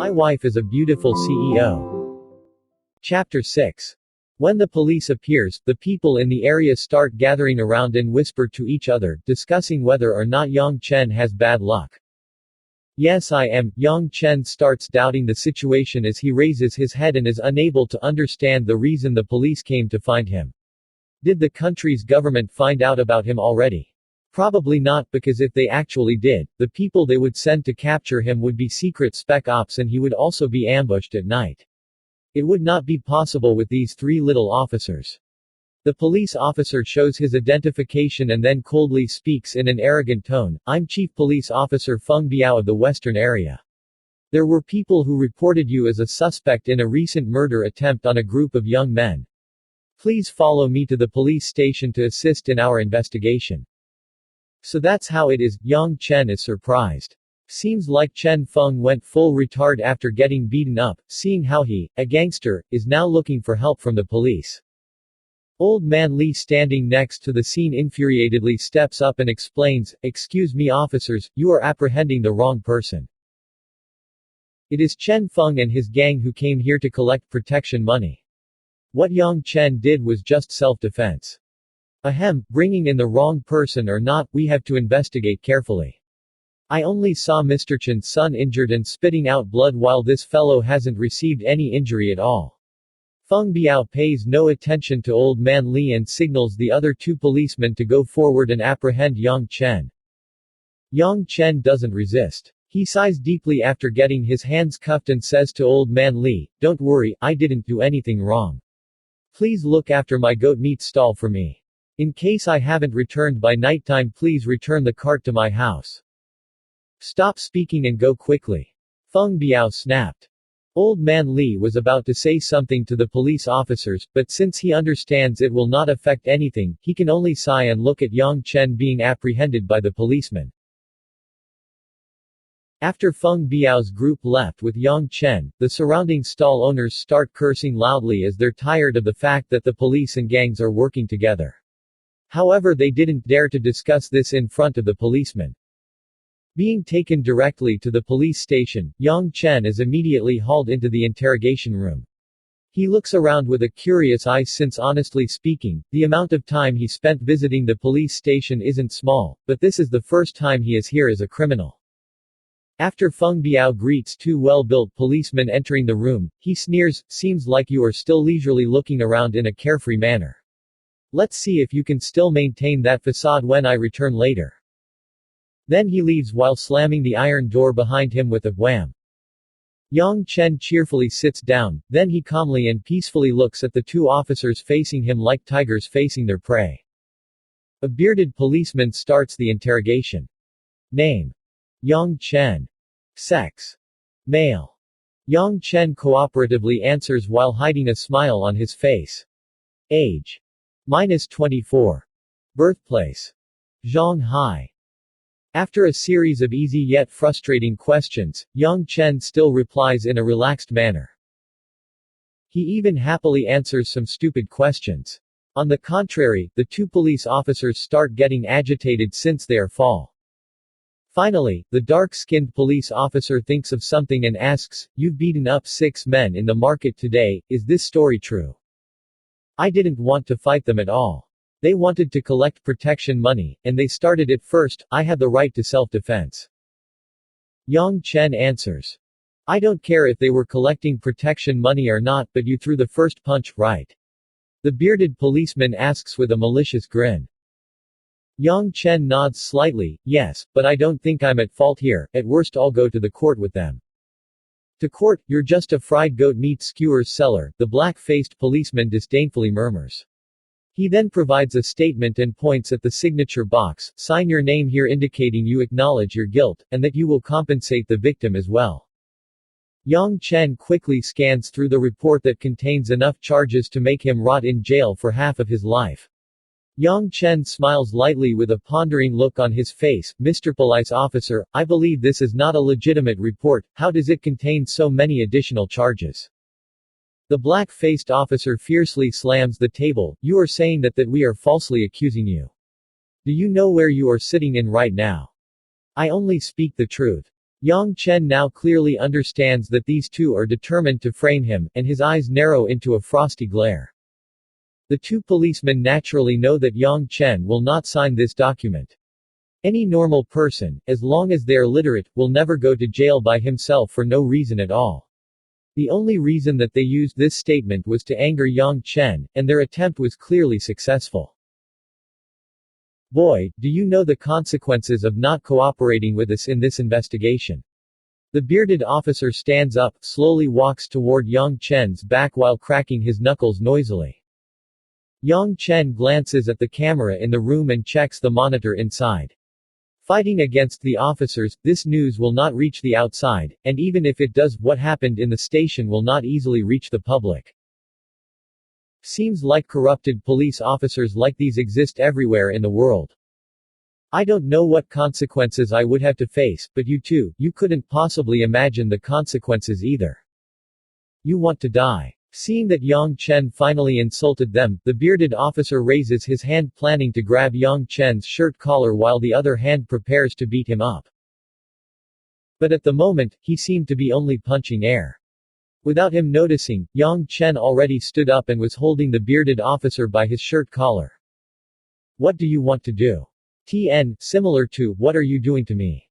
My wife is a beautiful CEO. Chapter 6. When the police appears, the people in the area start gathering around and whisper to each other, discussing whether or not Yang Chen has bad luck. Yes, I am. Yang Chen starts doubting the situation as he raises his head and is unable to understand the reason the police came to find him. Did the country's government find out about him already? Probably not, because if they actually did, the people they would send to capture him would be secret spec ops and he would also be ambushed at night. It would not be possible with these three little officers. The police officer shows his identification and then coldly speaks in an arrogant tone, "I'm Chief Police Officer Feng Biao of the Western Area. There were people who reported you as a suspect in a recent murder attempt on a group of young men. Please follow me to the police station to assist in our investigation." So that's how it is. Yang Chen is surprised. Seems like Chen Feng went full retard after getting beaten up, seeing how he, a gangster, is now looking for help from the police. Old man Li standing next to the scene infuriatedly steps up and explains, "Excuse me officers, you are apprehending the wrong person. It is Chen Feng and his gang who came here to collect protection money. What Yang Chen did was just self-defense. Ahem, bringing in the wrong person or not, we have to investigate carefully. I only saw Mr. Chen's son injured and spitting out blood while this fellow hasn't received any injury at all." Feng Biao pays no attention to old man Li and signals the other two policemen to go forward and apprehend Yang Chen. Yang Chen doesn't resist. He sighs deeply after getting his hands cuffed and says to old man Li, "Don't worry, I didn't do anything wrong. Please look after my goat meat stall for me. In case I haven't returned by nighttime, please return the cart to my house. Stop speaking and go quickly." Feng Biao snapped. Old man Li was about to say something to the police officers, but since he understands it will not affect anything, he can only sigh and look at Yang Chen being apprehended by the policeman. After Feng Biao's group left with Yang Chen, the surrounding stall owners start cursing loudly as they're tired of the fact that the police and gangs are working together. However, they didn't dare to discuss this in front of the policeman. Being taken directly to the police station, Yang Chen is immediately hauled into the interrogation room. He looks around with a curious eye since honestly speaking, the amount of time he spent visiting the police station isn't small, but this is the first time he is here as a criminal. After Feng Biao greets two well-built policemen entering the room, he sneers, "Seems like you are still leisurely looking around in a carefree manner. Let's see if you can still maintain that facade when I return later." Then he leaves while slamming the iron door behind him with a wham. Yang Chen cheerfully sits down, then he calmly and peacefully looks at the two officers facing him like tigers facing their prey. A bearded policeman starts the interrogation. Name: Yang Chen. Sex: male. Yang Chen cooperatively answers while hiding a smile on his face. Age: -24. Birthplace: Shanghai. After a series of easy yet frustrating questions, Yang Chen still replies in a relaxed manner. He even happily answers some stupid questions. On the contrary, the two police officers start getting agitated since they are fall. Finally, the dark-skinned police officer thinks of something and asks, "You've beaten up 6 men in the market today, is this story true?" "I didn't want to fight them at all. They wanted to collect protection money, and they started it first. I had the right to self-defense." Yang Chen answers. "I don't care if they were collecting protection money or not, but you threw the first punch, right?" The bearded policeman asks with a malicious grin. Yang Chen nods slightly, "Yes, but I don't think I'm at fault here. At worst I'll go to the court with them." "To court? You're just a fried goat meat skewers seller," the black-faced policeman disdainfully murmurs. He then provides a statement and points at the signature box, "Sign your name here indicating you acknowledge your guilt, and that you will compensate the victim as well." Yang Chen quickly scans through the report that contains enough charges to make him rot in jail for half of his life. Yang Chen smiles lightly with a pondering look on his face. "Mr. Police Officer, I believe this is not a legitimate report. How does it contain so many additional charges?" The black-faced officer fiercely slams the table. "You are saying that we are falsely accusing you. Do you know where you are sitting in right now? I only speak the truth. Yang Chen now clearly understands that these two are determined to frame him, and his eyes narrow into a frosty glare. The two policemen naturally know that Yang Chen will not sign this document. Any normal person, as long as they are literate, will never go to jail by himself for no reason at all. The only reason that they used this statement was to anger Yang Chen, and their attempt was clearly successful. Boy, do you know the consequences of not cooperating with us in this investigation? The bearded officer stands up, slowly walks toward Yang Chen's back while cracking his knuckles noisily. Yang Chen glances at the camera in the room and checks the monitor inside. Fighting against the officers, this news will not reach the outside, and even if it does, what happened in the station will not easily reach the public. Seems like corrupted police officers like these exist everywhere in the world. I don't know what consequences I would have to face, but you too, you couldn't possibly imagine the consequences either. You want to die. Seeing that Yang Chen finally insulted them, the bearded officer raises his hand planning to grab Yang Chen's shirt collar while the other hand prepares to beat him up. But at the moment, he seemed to be only punching air. Without him noticing, Yang Chen already stood up and was holding the bearded officer by his shirt collar. What do you want to do? Similar to, what are you doing to me?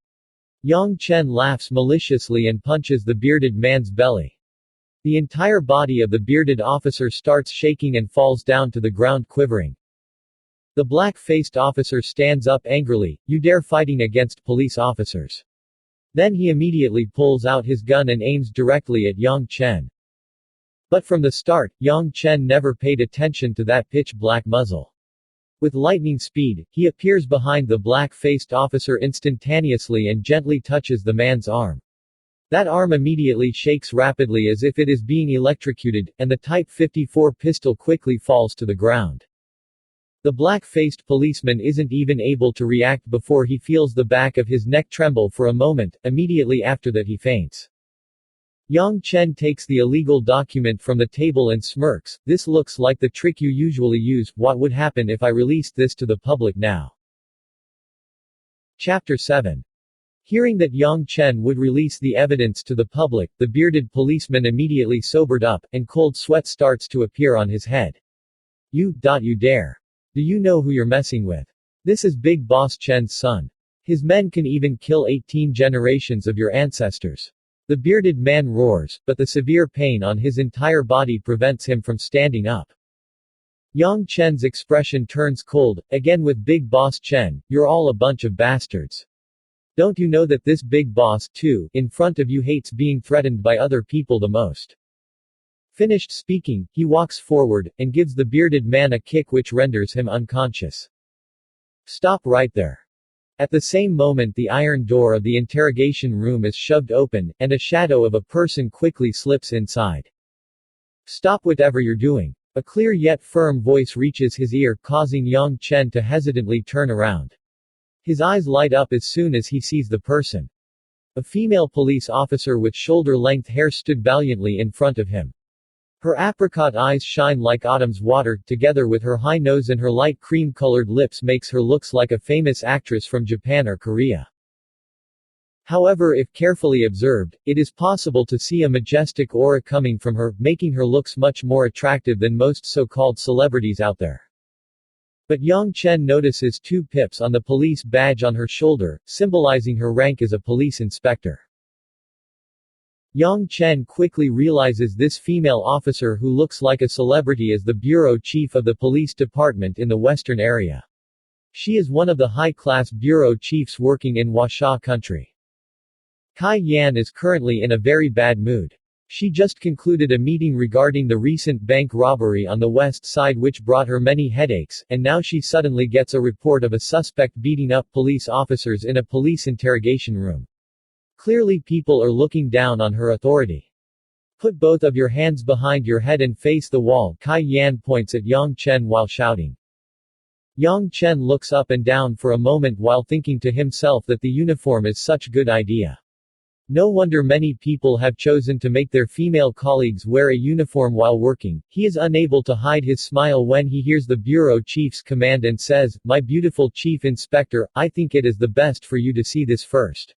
Yang Chen laughs maliciously and punches the bearded man's belly. The entire body of the bearded officer starts shaking and falls down to the ground quivering. The black-faced officer stands up angrily, you dare fighting against police officers. Then he immediately pulls out his gun and aims directly at Yang Chen. But from the start, Yang Chen never paid attention to that pitch-black muzzle. With lightning speed, he appears behind the black-faced officer instantaneously and gently touches the man's arm. That arm immediately shakes rapidly as if it is being electrocuted, and the Type 54 pistol quickly falls to the ground. The black-faced policeman isn't even able to react before he feels the back of his neck tremble for a moment, immediately after that he faints. Yang Chen takes the illegal document from the table and smirks, this looks like the trick you usually use, what would happen if I released this to the public now? Chapter 7. Hearing that Yang Chen would release the evidence to the public, the bearded policeman immediately sobered up, and cold sweat starts to appear on his head. You dare. Do you know who you're messing with? This is Big Boss Chen's son. His men can even kill 18 generations of your ancestors. The bearded man roars, but the severe pain on his entire body prevents him from standing up. Yang Chen's expression turns cold, again with Big Boss Chen, you're all a bunch of bastards. Don't you know that this big boss, too, in front of you hates being threatened by other people the most? Finished speaking, he walks forward, and gives the bearded man a kick which renders him unconscious. Stop right there. At the same moment the iron door of the interrogation room is shoved open, and a shadow of a person quickly slips inside. Stop whatever you're doing. A clear yet firm voice reaches his ear, causing Yang Chen to hesitantly turn around. His eyes light up as soon as he sees the person. A female police officer with shoulder-length hair stood valiantly in front of him. Her apricot eyes shine like autumn's water, together with her high nose and her light cream-colored lips makes her looks like a famous actress from Japan or Korea. However, if carefully observed, it is possible to see a majestic aura coming from her, making her looks much more attractive than most so-called celebrities out there. But Yang Chen notices 2 pips on the police badge on her shoulder, symbolizing her rank as a police inspector. Yang Chen quickly realizes this female officer who looks like a celebrity is the bureau chief of the police department in the western area. She is one of the high-class bureau chiefs working in Huasha country. Kai Yan is currently in a very bad mood. She just concluded a meeting regarding the recent bank robbery on the west side which brought her many headaches, and now she suddenly gets a report of a suspect beating up police officers in a police interrogation room. Clearly people are looking down on her authority. Put both of your hands behind your head and face the wall, Kai Yan points at Yang Chen while shouting. Yang Chen looks up and down for a moment while thinking to himself that the uniform is such a good idea. No wonder many people have chosen to make their female colleagues wear a uniform while working. He is unable to hide his smile when he hears the bureau chief's command and says, "My beautiful chief inspector, I think it is the best for you to see this first."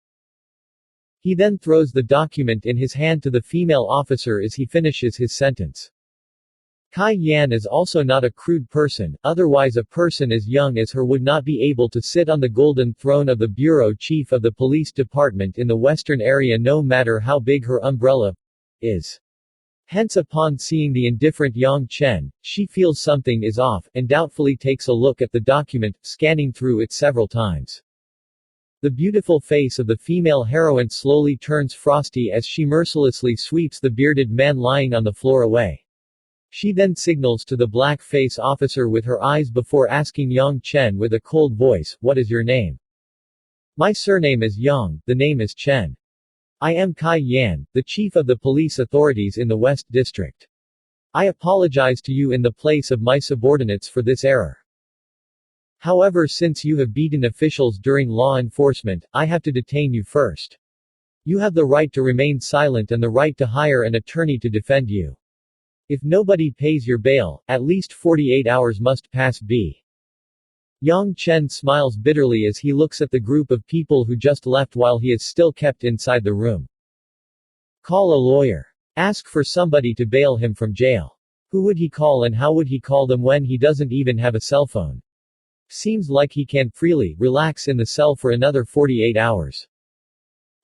He then throws the document in his hand to the female officer as he finishes his sentence. Kai Yan is also not a crude person, otherwise a person as young as her would not be able to sit on the golden throne of the bureau chief of the police department in the western area no matter how big her umbrella is. Hence upon seeing the indifferent Yang Chen, she feels something is off, and doubtfully takes a look at the document, scanning through it several times. The beautiful face of the female heroine slowly turns frosty as she mercilessly sweeps the bearded man lying on the floor away. She then signals to the black-face officer with her eyes before asking Yang Chen with a cold voice, "What is your name?" "My surname is Yang, the name is Chen. I am Kai Yan, the chief of the police authorities in the West District. I apologize to you in the place of my subordinates for this error. However, since you have beaten officials during law enforcement, I have to detain you first. You have the right to remain silent and the right to hire an attorney to defend you. If nobody pays your bail, at least 48 hours must pass b." Yang Chen smiles bitterly as he looks at the group of people who just left while he is still kept inside the room. Call a lawyer. Ask for somebody to bail him from jail. Who would he call and how would he call them when he doesn't even have a cell phone? Seems like he can freely relax in the cell for another 48 hours.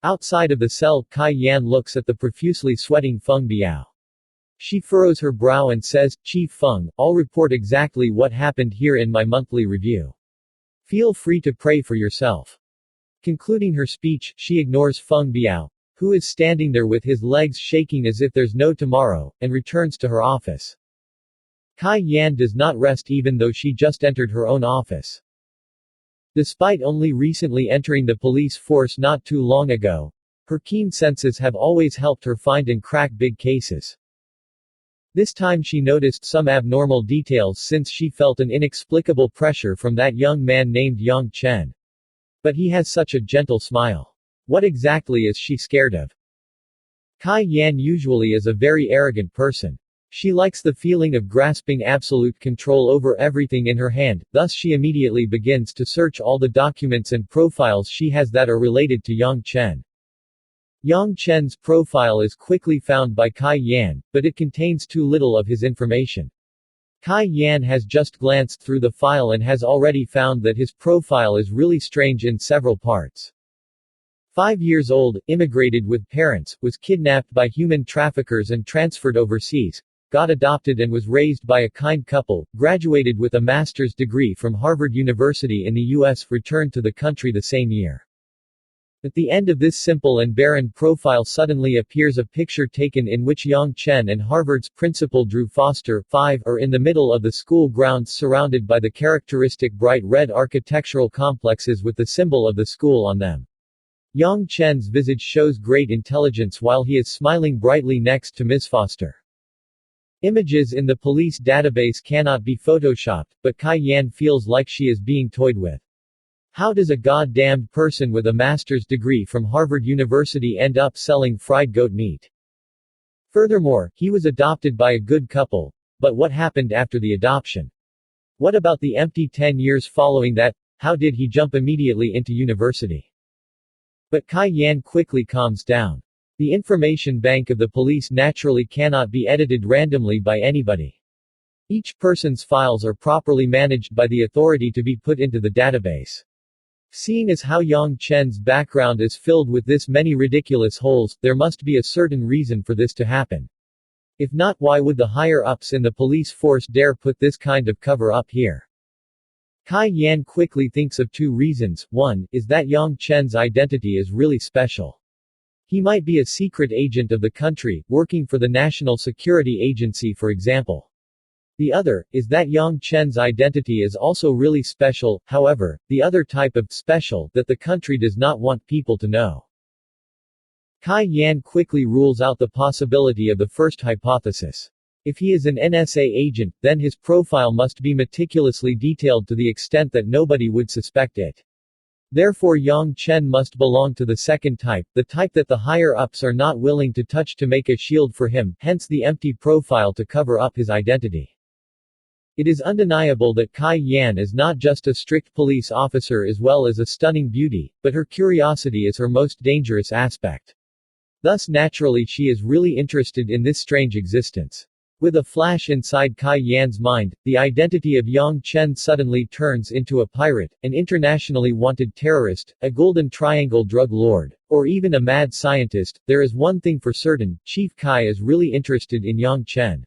Outside of the cell, Kai Yan looks at the profusely sweating Feng Biao. She furrows her brow and says, "Chief Feng, I'll report exactly what happened here in my monthly review. Feel free to pray for yourself." Concluding her speech, she ignores Feng Biao, who is standing there with his legs shaking as if there's no tomorrow, and returns to her office. Kai Yan does not rest even though she just entered her own office. Despite only recently entering the police force not too long ago, her keen senses have always helped her find and crack big cases. This time she noticed some abnormal details since she felt an inexplicable pressure from that young man named Yang Chen. But he has such a gentle smile. What exactly is she scared of? Kai Yan usually is a very arrogant person. She likes the feeling of grasping absolute control over everything in her hand, thus she immediately begins to search all the documents and profiles she has that are related to Yang Chen. Yang Chen's profile is quickly found by Kai Yan, but it contains too little of his information. Kai Yan has just glanced through the file and has already found that his profile is really strange in several parts. 5 years old, immigrated with parents, was kidnapped by human traffickers and transferred overseas, got adopted and was raised by a kind couple, graduated with a master's degree from Harvard University in the U.S., returned to the country the same year. At the end of this simple and barren profile suddenly appears a picture taken in which Yang Chen and Harvard's principal Drew Foster, 5, are in the middle of the school grounds surrounded by the characteristic bright red architectural complexes with the symbol of the school on them. Yang Chen's visage shows great intelligence while he is smiling brightly next to Ms. Foster. Images in the police database cannot be photoshopped, but Kai Yan feels like she is being toyed with. How does a goddamned person with a master's degree from Harvard University end up selling fried goat meat? Furthermore, he was adopted by a good couple, but what happened after the adoption? What about the empty 10 years following that? How did he jump immediately into university? But Kai Yan quickly calms down. The information bank of the police naturally cannot be edited randomly by anybody. Each person's files are properly managed by the authority to be put into the database. Seeing as how Yang Chen's background is filled with this many ridiculous holes, there must be a certain reason for this to happen. If not, why would the higher-ups in the police force dare put this kind of cover-up here? Kai Yan quickly thinks of 2 reasons. One, is that Yang Chen's identity is really special. He might be a secret agent of the country, working for the National Security Agency for example. The other, is that Yang Chen's identity is also really special, however, the other type of special that the country does not want people to know. Kai Yan quickly rules out the possibility of the first hypothesis. If he is an NSA agent, then his profile must be meticulously detailed to the extent that nobody would suspect it. Therefore Yang Chen must belong to the second type, the type that the higher-ups are not willing to touch to make a shield for him, hence the empty profile to cover up his identity. It is undeniable that Kai Yan is not just a strict police officer as well as a stunning beauty, but her curiosity is her most dangerous aspect. Thus naturally she is really interested in this strange existence. With a flash inside Kai Yan's mind, the identity of Yang Chen suddenly turns into a pirate, an internationally wanted terrorist, a Golden Triangle drug lord, or even a mad scientist. There is one thing for certain, Chief Kai is really interested in Yang Chen.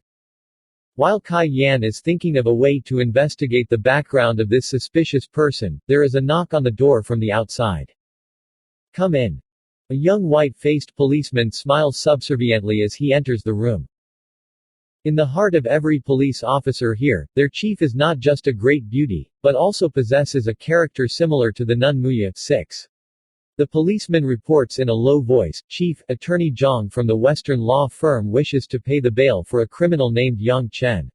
While Kai Yan is thinking of a way to investigate the background of this suspicious person, there is a knock on the door from the outside. Come in. A young white-faced policeman smiles subserviently as he enters the room. In the heart of every police officer here, their chief is not just a great beauty, but also possesses a character similar to the nun Muya 6. The policeman reports in a low voice, Chief, Attorney Zhang from the Western law firm wishes to pay the bail for a criminal named Yang Chen.